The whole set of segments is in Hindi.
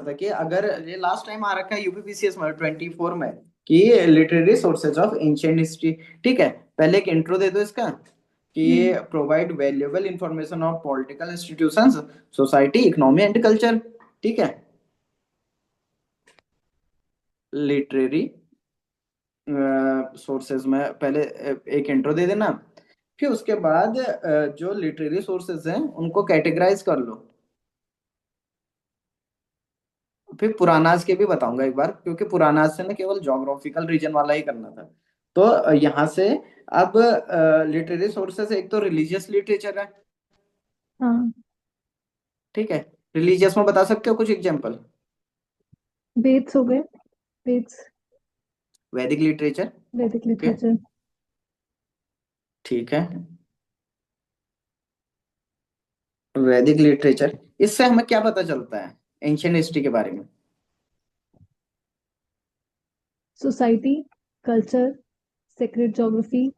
था कि अगर ये लास्ट टाइम आ रखा है यूपीपीसीएस में 24 में कि literary sources of ancient history. ठीक है, पहले एक इंट्रो दे दो इसका कि हम्म। ये provide valuable information of political institutions, society, economy and culture. ठीक है, लिटरेरी सोर्सेज में पहले एक इंट्रो दे देना। फिर उसके बाद जो लिटरेरी सोर्सेज हैं उनको कैटेगराइज कर लो। फिर पुरानाज के भी बताऊंगा एक बार, क्योंकि पुरानाज से ना केवल ज्योग्राफिकल रीजन वाला ही करना था। तो यहाँ से अब लिटरेरी सोर्सेस, एक तो रिलीजियस लिटरेचर है। हाँ। ठीक है, रिलीजियस में बता सकते हो कुछ एग्जांपल? वेद्स हो गए। वेद्स। वैदिक लिटरेचर। वैदिक ओके, लिटरेचर। ठीक है, वैदिक लिटरेचर। इससे हमें क्या पता चलता है एंशियंट हिस्ट्री के बारे में? Society, culture, sacred geography.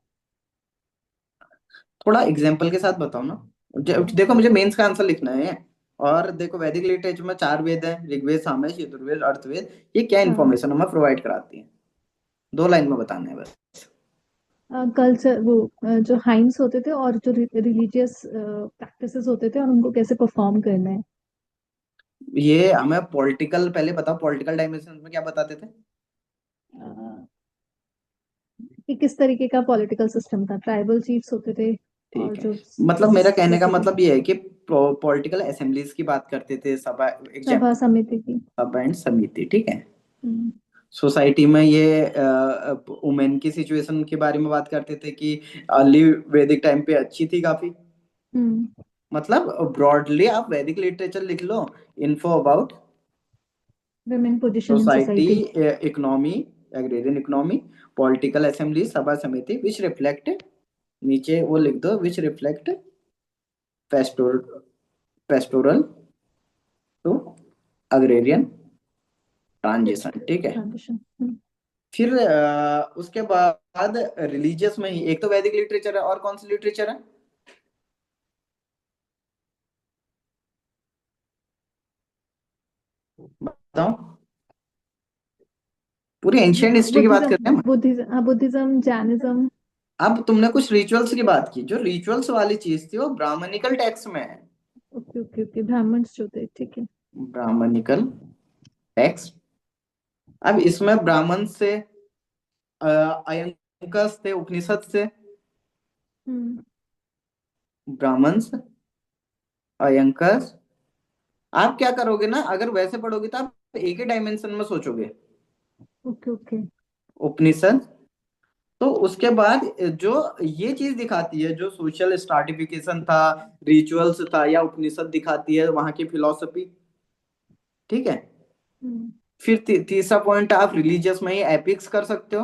थोड़ा एग्जाम्पल के साथ बताओ ना। देखो मुझे मेंस का आंसर लिखना है। और देखो वैदिक लिटरेचर में चार वेद हैं, ऋग्वेद, सामवेद, यजुर्वेद, अर्थवेद। ये क्या हाँ। इन्फॉर्मेशन हमें प्रोवाइड कराती है? दो लाइन में बताना है बस। कल्चर वो जो हाइम्स होते थे और जो रिलीजियस प्रैक्टिसेस होते थे और उनको कैसे परफॉर्म करना है। ये हमें पॉलिटिकल, पहले बताओ पॉलिटिकल डायमेंशन में क्या बताते थे? अ, कि किस तरीके का पॉलिटिकल सिस्टम था, ट्राइबल चीफ्स होते थे और ठीक है, जो मतलब मेरा कहने का होते थे। मतलब ये है कि पॉलिटिकल असेंबलीज की बात करते थे, सभा, सभा एग्जाम्पल समिति की। सभा एंड समिति। ठीक है, हम्म। सोसाइटी में ये वुमेन की सिचुएशन के बारे में बात करते थे कि अर्ली वैदिक टाइम पे अच्छी थी काफी। हम्म। मतलब ब्रॉडली आप वैदिक लिटरेचर लिख लो, info about women position in society, society। Economy, agrarian economy, political assembly, sabha samiti, which reflect, नीचे वो लिख दो, which reflect pastor pastoral to agrarian transition. ठीक है, ट्रांजिशन। फिर उसके बाद रिलीजियस में ही एक तो वैदिक लिटरेचर है, और कौन सी लिटरेचर है बताओ? पूरी एंशियंट हिस्ट्री की बात कर रहे हैं बुद्धिज्म हम। Buddhism Buddhism Jainism. अब तुमने कुछ रिचुअल्स की बात की, जो रिचुअल्स वाली चीज थी वो ब्राह्मणिकल टेक्स्ट में है। ओके ओके ओके, ब्राह्मण्स जो थे, ठीक है। ब्राह्मणिकल टेक्स्ट। अब इसमें ब्राह्मण से, अयंकस थे, उपनिषद से, हम्म। ब्राह्मण्स, अयंकस। आप क्या करोगे ना, अगर वैसे पढ़ोगे तो आप एक ही डायमेंशन में सोचोगे, ओके ओके। उपनिषद। तो उसके बाद जो ये चीज दिखाती है, जो सोशल स्ट्राटिफिकेशन था, रिचुअल्स था, या उपनिषद दिखाती है वहां की फिलॉसफी। ठीक है, हम्म। फिर तीसरा पॉइंट आप रिलीजियस में ही एपिक्स कर सकते हो।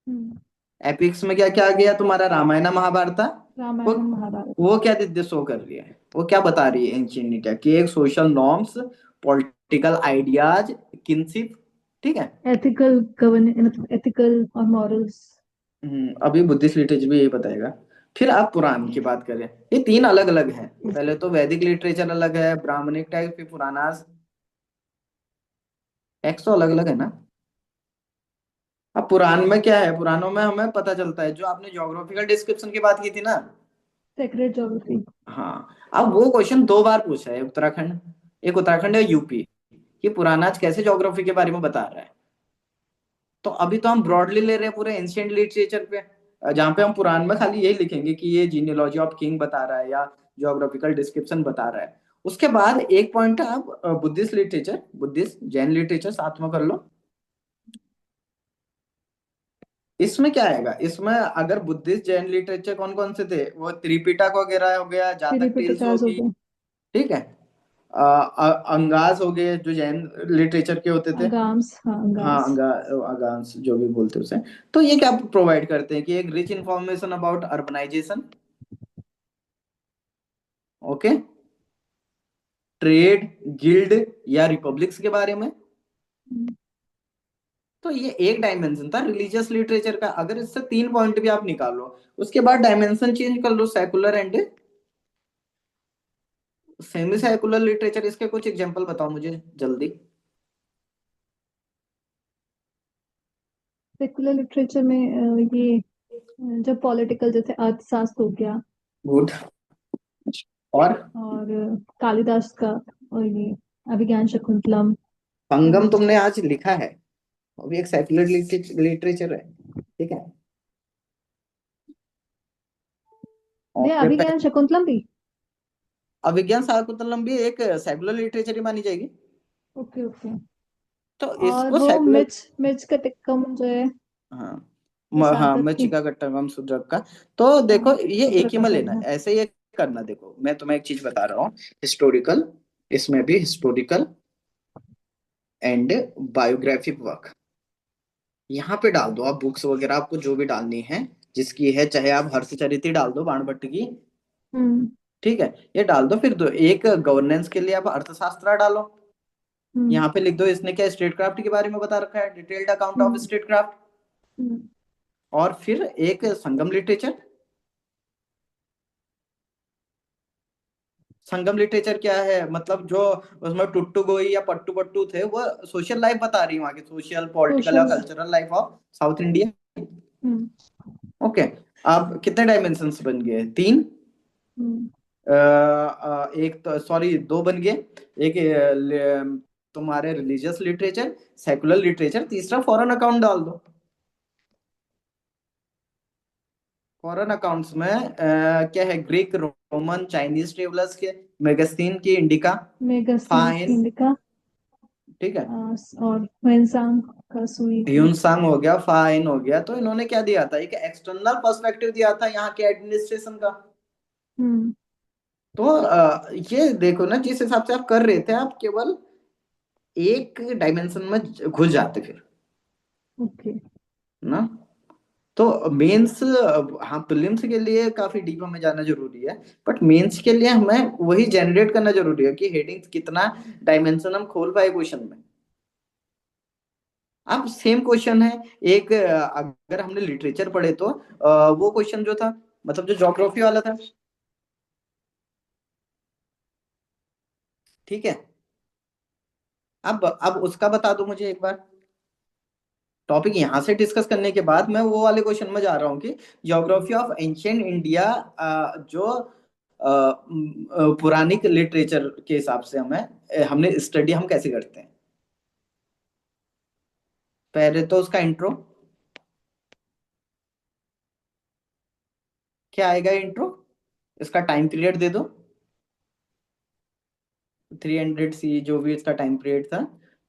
हम्म। एपिक्स में क्या क्या आ गया तुम्हारा, रामायण महाभारत। वो रामायण महाभारत। वो क्या दिद्य शो कर रही है, वो क्या बता रही है एंशियंट इंडिया की, एक social norms, political ideas, kinship. ठीक है, एथिकल गवर्न मतलब एथिकल और मॉरल्स। अभी बुद्धिस्ट लिटरेचर भी यही बताएगा। फिर आप पुराण की बात करें, ये तीन अलग अलग हैं। पहले तो वैदिक लिटरेचर अलग है, ब्राह्मणिक टेक्स्ट, फिर पुराणास। टेक्स्ट तो अलग अलग है ना। अब पुराण में क्या है, पुराणों में हमें पता चलता है, जो आपने ज्योग्राफिकल डिस्क्रिप्शन की बात की थी ना। Sacred geography. हाँ, अब वो क्वेश्चन दो बार पूछा है उत्तराखंड, एक उत्तराखंड है यूपी, कि पुरानाज कैसे ज्योग्राफी के बारे में बता रहा है। तो अभी तो हम ब्रॉडली ले रहे हैं पूरे एंशियंट लिटरेचर पे, जहाँ पे हम पुराण में खाली यही लिखेंगे कि ये जीनियोलॉजी ऑफ किंग बता रहा है या ज्योग्राफिकल डिस्क्रिप्शन बता रहा है। उसके बाद एक पॉइंट है, आप Buddhist literature, Buddhist Jain literature साथ में कर लो। इसमें क्या आएगा, इसमें अगर बुद्धिस्ट जैन लिटरेचर कौन कौन से थे, वो त्रिपिटक वगैरह हो गया, जातक टेल्स त्रिपिटकास हो होगी। गए। ठीक है, अंगास हो गए जो जैन लिटरेचर के होते थे। अगाम्स, हाँ हाँ, अगाम्स। अगांस जो भी बोलते हैं उसे। तो ये क्या प्रोवाइड करते हैं कि एक rich information about urbanisation, okay, trade, guild या रिपब्लिक्स के बारे में। तो ये एक डायमेंशन था रिलीजियस लिटरेचर का। अगर इससे तीन पॉइंट भी आप निकालो, उसके बाद डायमेंशन चेंज कर लो, secular and semi secular literature, इसके कुछ एग्जांपल बताओ मुझे जल्दी। सेकुलर लिटरेचर में ये जो पॉलिटिकल, जैसे अर्थशास्त्र हो गया, गुड। और और कालिदास का, और ये अभिज्ञान शाकुंतलम, संगम और तुमने आज लिखा है, वो भी एक सेकुलर लिटरेचर है, ठीक है। और ये फिर अभिज्ञान शाकुंतलम भी। अभिज्ञान शाकुंतलम भी एक सेकुलर लिटरेचर ही मानी जाएगी। Okay okay. तो और इसको वो सेकुलर, मिर्च मिर्च का टिक्कम जो है, हाँ हाँ, प्रसाद मैं की। चिका गट्टागम सुद्रक का। तो देखो हाँ, ये एक ही में उत्तराखंड लेना है, है। ऐसे ही करना। देखो मैं तुम्हें एक चीज बता रहा हूँ, हिस्टोरिकल, इसमें भी हिस्टोरिकल एंड बायोग्राफिक वर्क यहाँ पे डाल दो आप, बुक्स वगैरह आपको जो भी डालनी है जिसकी है, चाहे आप हर्षचरित डाल दो बाणभट्ट की, हम्म ठीक है, ये डाल दो। फिर दो एक गवर्नेंस के लिए आप अर्थशास्त्र डालो, हम्म यहाँ पे लिख दो इसने क्या स्टेट क्राफ्ट के बारे में बता रखा है, detailed account of hmm state craft. Hmm और फिर एक संगम लिटरेचर। संगम लिटरेचर क्या है, मतलब जो उसमें टुट्टू गोई या पट्टू पट्टू थे, वो सोशल लाइफ बता रही है, वहाँ की सोशल पॉलिटिकल या social. Cultural life of south India. Hmm okay. अब कितने डायमेंशंस बन गए, तीन। हम्म एक तो सॉरी दो बन गए। एक तुम्हारे रिलीजियस लिटरेचर, सेकुलर लिटरेचर, तीसरा फॉरेन अकाउंट डाल दो। फॉरेन अकाउंट्स में क्या है, ग्रीक, रोमन, चाइनीज ट्रेवलर्स के, मेगस्तीन की, इंडिका, मेगास्टीन की फाइन, इंडिका, ठीक है, और ह्वेनसांग का सुई की। ह्यूनसांग हो गया, फाइन हो गया। तो इन्होंने क्या दिया था, एक एक्सटर्नल पर्सपेक्टिव दिया था यहाँ के एडमिनिस्ट्रेशन का। हम्म तो ये देखो ना, जिस हिसाब से आप कर रहे थे, आप केवल एक डायमेंशन में घुस जाते फिर, ओके। ना। तो मेंस, हाँ प्रीलिम्स के लिए काफी डीप हमें जाना जरूरी है, बट मेंस के लिए हमें वही जनरेट करना जरूरी है कि हेडिंग्स कितना डायमेंशन हम खोल पाए क्वेश्चन में। अब सेम क्वेश्चन है, एक अगर हमने लिटरेचर पढ़े तो वो क्वेश्चन जो था, मतलब जो ज्योग्राफी वाला था, ठीक है। अब उसका बता दो मुझे एक बार। टॉपिक यहां से डिस्कस करने के बाद मैं वो वाले क्वेश्चन में जा रहा हूँ कि ज्योग्राफी ऑफ एंशियंट इंडिया, जो पुरानिक लिटरेचर के हिसाब से हमें हमने स्टडी हम कैसे करते हैं। पहले तो उसका इंट्रो, क्या आएगा इंट्रो, इसका टाइम पीरियड दे दो, 300 सी जो भी इसका टाइम पीरियड था।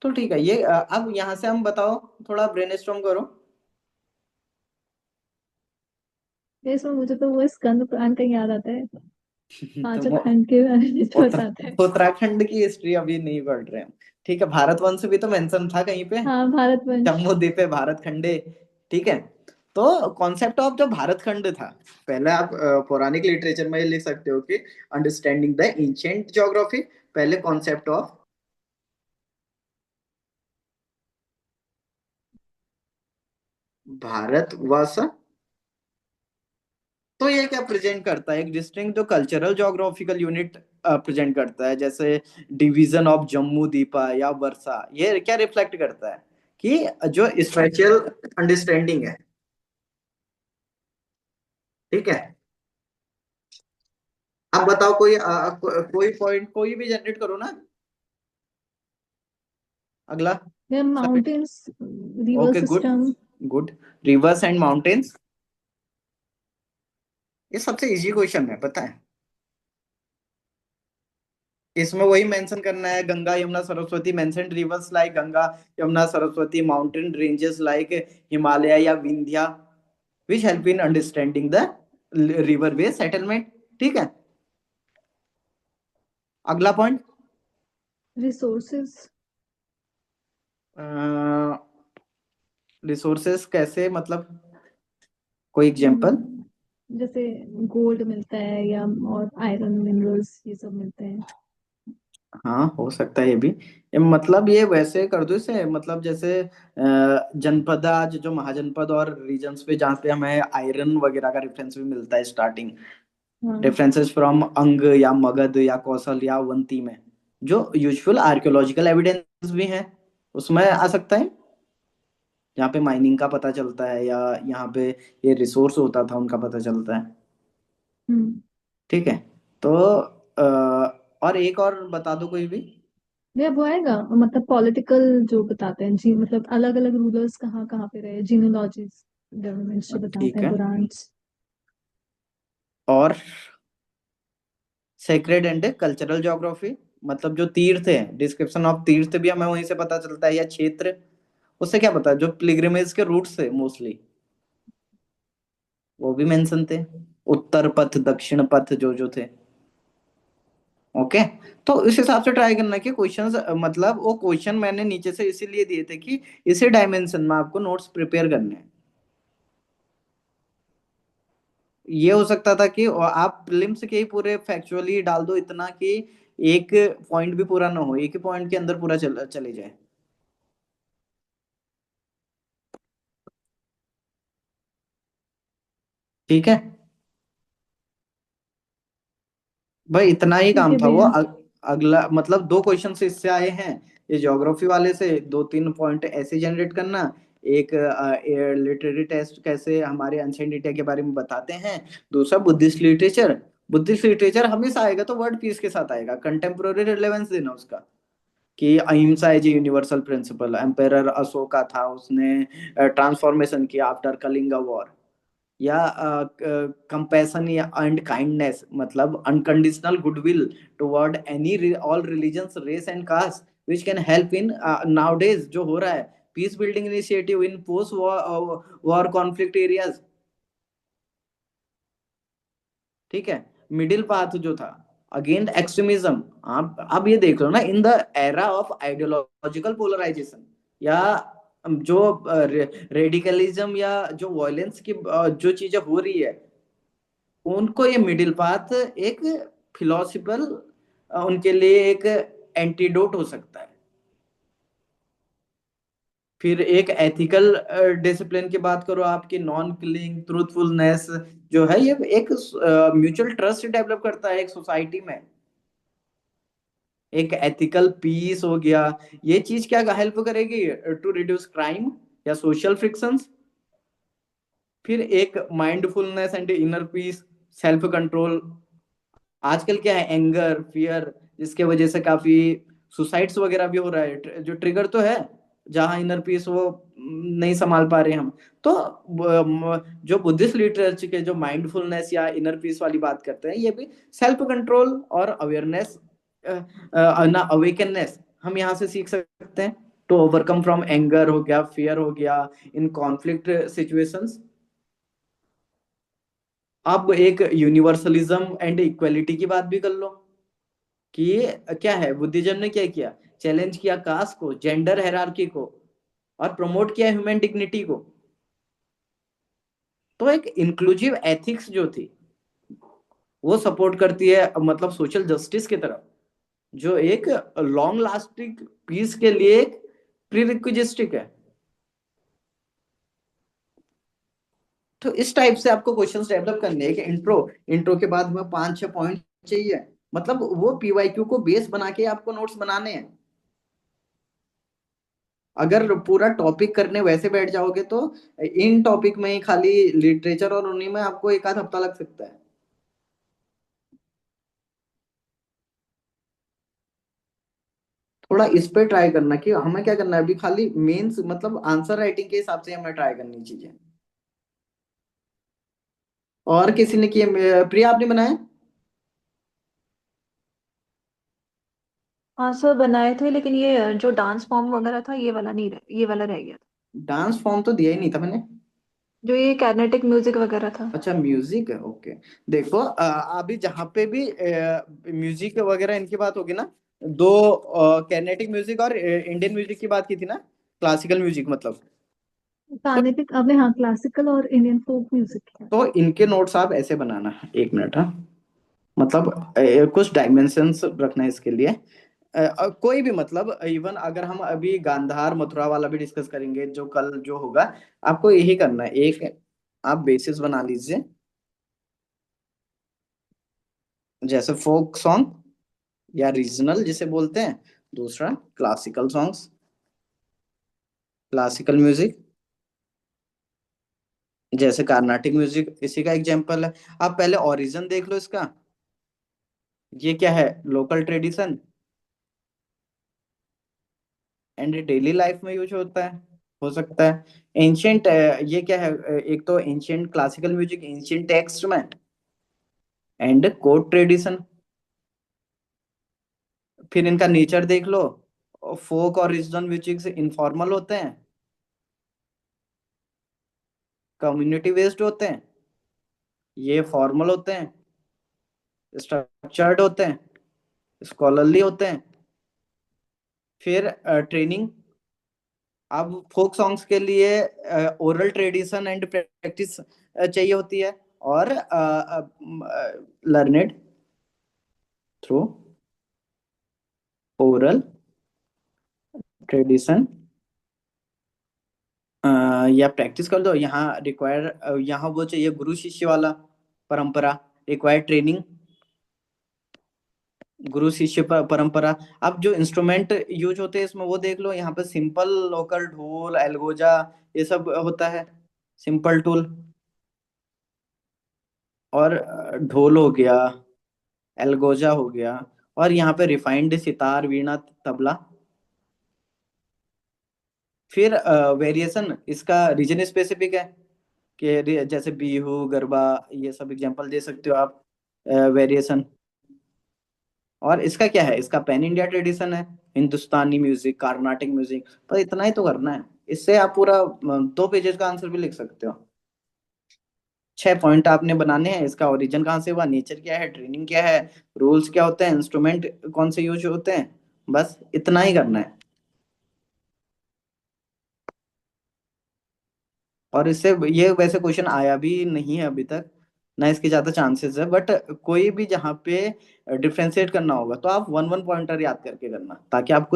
तो ठीक है, ये अब यहाँ से हम बताओ, थोड़ा ब्रेनस्टॉर्म करो। इसमें मुझे तो वो स्कंद पुराण का याद आता है, तो पांचों वो खंड के बारे में जो बताते हैं। उत्तराखंड की हिस्ट्री अभी नहीं पढ़ रहे हम, ठीक है। भारतवंश भी तो मेंशन था कहीं पे, हाँ, भारतवंश। जम्मू द्वीप है भारत खंडे, ठीक है। तो कॉन्सेप्ट ऑफ जो भारत खंड था, पहले आप पौराणिक लिटरेचर में ये लिख सकते हो कि अंडरस्टैंडिंग द एंशिएंट ज्योग्राफी, पहले कॉन्सेप्ट ऑफ भारतवर्ष। तो ये क्या प्रेजेंट करता है, एक डिस्टिंक्ट जो कल्चरल ज्योग्राफिकल यूनिट प्रेजेंट करता है, जैसे डिवीजन ऑफ जम्मू दीपा या वर्षा, ये क्या रिफ्लेक्ट करता है कि जो स्पेशल अंडरस्टैंडिंग है, ठीक है। अब बताओ कोई कोई पॉइंट कोई भी जनरेट करो ना, अगला। There mountains, river okay good, system. Good. Rivers and mountains, ये सबसे इजी क्वेश्चन है पता है। इसमें वही मेंशन करना है, Ganga Yamuna Saraswati, mentioned rivers like Ganga Yamuna Saraswati, mountain ranges like Himalaya या Vindhya, which help in understanding the river way settlement, ठीक है। अगला पॉइंट, रिसोर्सेज। रिसोर्सेस कैसे, मतलब कोई एग्जांपल। जैसे गोल्ड मिलता है, या और आयरन मिनरल्स ये सब मिलते हैं। हाँ हो सकता है ये भी, मतलब ये वैसे कर दो इसे, मतलब जैसे जनपद, आज जो महाजनपद और रीजन्स पे जहाँ पे हमें आयरन वगैरह का रेफरेंस भी मिलता है स्टार्टिंग, हाँ। डिफरेंसेस फ्रॉम अंग या मगध या कौशल या अवंती में, जो यूजुअल आर्कियोलॉजिकल एविडेंस भी हैं उसमें आ सकता है। यहाँ पे माइनिंग का पता चलता है, या यहाँ पे ये रिसोर्स होता था उनका पता चलता है। हम्म। ठीक है। तो और एक और बता दो कोई भी। ये वो आएगा, मतलब पॉलिटिकल जो बताते हैं जी, मतलब अलग अलग रूलर्स कहाँ कहाँ पे रहे, जीनोलॉजीज, गवर्नमेंट्स जो बताते ठीक हैं, है। बुरान्स। और सेक्रेड एंड कल्चरल ज्योग्राफी, मतलब जो तीर्थ है, डिस्क्रिप्शन ऑफ तीर्थ भी हमें वहीं से पता चलता है, या क्षेत्र, उससे क्या पता है, जो पिलग्रिमेज के रूट्स थे मोस्टली वो भी मेंशन थे, उत्तर पथ दक्षिण पथ जो जो थे। ओके। तो इस हिसाब से ट्राई करना कि क्वेश्चंस, मतलब वो क्वेश्चन मैंने नीचे से इसीलिए दिए थे कि इसी डायमेंशन में आपको नोट्स प्रिपेयर करने हैं। ये हो सकता था कि आप प्रीलिम्स के ही पूरे फैक्चुअली डाल दो इतना कि एक पॉइंट भी पूरा ना हो, एक ही पॉइंट के अंदर पूरा चले जाए। ठीक है भाई, इतना ही ठीक काम है था वो। भैया। अगला मतलब दो क्वेश्चन से इससे आए हैं, ये ज्योग्राफी वाले से दो तीन पॉइंट ऐसे जनरेट करना, एक लिटरेरी टेस्ट कैसे हमारे एंशिएंट इंडिया के बारे में बताते हैं, दूसरा बुद्धिस्ट लिटरेचर। बुद्धिस्ट लिटरेचर हमेशा आएगा तो वर्ड पीस के साथ आएगा, कंटेम्पोररी रिलेवेंस देना उसका, कि अहिंसा as universal principle, emperor Ashoka था, उसने ट्रांसफॉर्मेशन किया आफ्टर कलिंगा वॉर, या कंपैशन या एंड काइंडनेस, मतलब unconditional goodwill toward any all religions race and caste which can help in nowadays जो हो रहा है, peace building initiative in post war conflict areas. ठीक है। मिडिल पाथ जो था अगेंस्ट एक्सट्रीमिज्म, आप अब ये देख लो ना, in the era of ideological polarisation, या जो रेडिकलिज्म या जो वायलेंस की जो चीजें हो रही है, उनको ये मिडिल पाथ एक फिलोसफिकल, उनके लिए एक एंटीडोट हो सकता है। फिर एक एथिकल डिसिप्लिन की बात करो, आपकी नॉन किलिंग ट्रूथफुलनेस जो है, ये एक म्यूचुअल ट्रस्ट डेवलप करता है एक सोसाइटी में, एक एथिकल पीस हो गया। ये चीज क्या हेल्प करेगी टू रिड्यूस क्राइम या सोशल फ्रिक्शंस। फिर एक mindfulness and inner peace, self control. आजकल क्या है, एंगर फियर, जिसके वजह से काफी सुसाइड्स वगैरह भी हो रहा है, जो ट्रिगर तो है, जहां इनर पीस वो नहीं संभाल पा रहे हम। तो जो बुद्धिस्ट लिटरेचर के जो माइंडफुलनेस या इनर पीस वाली बात करते हैं, ये भी सेल्फ कंट्रोल और अवेयरनेस, ना अवेकननेस हम यहाँ से सीख सकते हैं। टू ओवरकम फ्रॉम एंगर हो गया, फियर हो गया इन कॉन्फ्लिक्ट सिचुएशंस। अब एक यूनिवर्सलिज्म एंड इक्वलिटी की बात भी कर लो, कि ये क्या है, बुद्धिज्म ने क्या किया, चैलेंज किया कास्ट को, जेंडर हेरारकी को, और प्रमोट किया ह्यूमन डिग्निटी को। तो एक इंक्लूसिव एथिक्स जो थी वो सपोर्ट करती है, मतलब सोशल जस्टिस की तरफ, जो एक लॉन्ग लास्टिंग पीस के लिए एक प्रीरिक्विजिस्टिक है। तो इस टाइप से आपको क्वेश्चंस डेवलप करने हैं कि इंट्रो, इंट्रो के बाद में पांच छह पॉइंट चाहिए, मतलब वो पीवाईक्यू को बेस बना के आपको नोट्स बनाने हैं। अगर पूरा टॉपिक करने वैसे बैठ जाओगे तो इन टॉपिक में ही खाली लिटरेचर और उन्हीं में आपको एक आध हफ्ता लग सकता है। थोड़ा इस पे ट्राई करना कि हमें क्या करना है अभी, खाली मेंस मतलब आंसर राइटिंग के हिसाब से हमें ट्राई करनी चीजें। और किसी ने किए, प्रिया आपने बनाया? हाँ सर, बनाए थे, लेकिन ये जो डांस फॉर्म वगैरह था, ये वाला नहीं रह, ये वाला रह गया था। डांस फॉर्म तो दिया ही नहीं था मैंने। जो ये कैनेटिक म्यूजिक वगैरह था। अच्छा म्यूजिक है, ओके। देखो अभी जहाँ पे भी म्यूजिक वगैरह इनकी बात होगी ना, दो कैनेटिक म्यूजिक और इंडियन म्यूजिक की बात की थी ना, क्लासिकल म्यूजिक मतलब। तो गाने आपने, हाँ, क्लासिकल और इंडियन फोक म्यूजिक है। तो इनके नोट्स आप ऐसे बनाना, एक मिनट, हाँ, मतलब कुछ डायमेंशंस रखना है इसके लिए। कोई भी मतलब, इवन अगर हम अभी गांधार मथुरा वाला भी डिस्कस करेंगे जो कल जो होगा, आपको यही करना है, एक आप बेसिस बना लीजिए। जैसे फोक सॉन्ग या रीजनल जिसे बोलते हैं। दूसरा क्लासिकल सॉन्ग्स, क्लासिकल म्यूजिक, जैसे कार्नाटिक म्यूजिक इसी का एग्जांपल है। आप पहले ओरिजिन देख लो इसका। ये क्या है? Local tradition and daily life में यूज होता है, हो सकता है। एंशियंट, ये क्या है? एक तो ancient classical music ancient text में, एंड कोर्ट ट्रेडिशन। फिर इनका नेचर देख लो। फोक और रीजनल म्यूजिक से इनफॉर्मल होते हैं, कम्युनिटी बेस्ड होते हैं। ये फॉर्मल होते हैं, स्ट्रक्चर्ड होते हैं, स्कॉलरली होते हैं। फिर ट्रेनिंग। अब फोक सॉन्ग्स के लिए ओरल ट्रेडिशन एंड प्रैक्टिस चाहिए होती है, और लर्नेड थ्रू ओरल ट्रेडिशन, या प्रैक्टिस कर दो। यहाँ रिक्वायर, यहाँ वो चाहिए गुरु शिष्य वाला परंपरा, रिक्वायर ट्रेनिंग, गुरु शिष्य परंपरा। अब जो इंस्ट्रूमेंट यूज होते हैं इसमें वो देख लो। यहाँ पे सिंपल लोकल ढोल, एल्गोजा, ये सब होता है। सिंपल टूल, और ढोल हो गया, एल्गोजा हो गया, और यहाँ पे रिफाइंड सितार, वीणा, तबला। फिर वेरिएशन इसका रीजन स्पेसिफिक है, कि जैसे बिहू, गरबा, ये सब एग्जांपल दे सकते हो आप वेरिएशन। और इसका क्या है? इसका पैन इंडिया ट्रेडिशन है, हिंदुस्तानी म्यूजिक, कार्नाटिक म्यूजिक। पर इतना ही तो करना है, इससे आप पूरा 2 पेजेस का आंसर भी लिख सकते हो। 6 पॉइंट आपने बनाने हैं। इसका ओरिजिन कहाँ से हुआ, नेचर क्या है, ट्रेनिंग क्या है, रूल्स क्या होते हैं, इंस्ट्रूमेंट कौन से यूज होते हैं। बस इतना ही करना है। और इससे ये वैसे क्वेश्चन आया भी नहीं है अभी तक, ना इसके ज्यादा चांसेस है। बट कोई भी जहाँ पे डिफ्रेंशिएट करना होगा तो आप वन वन पॉइंटर याद करके करना, ताकि आपको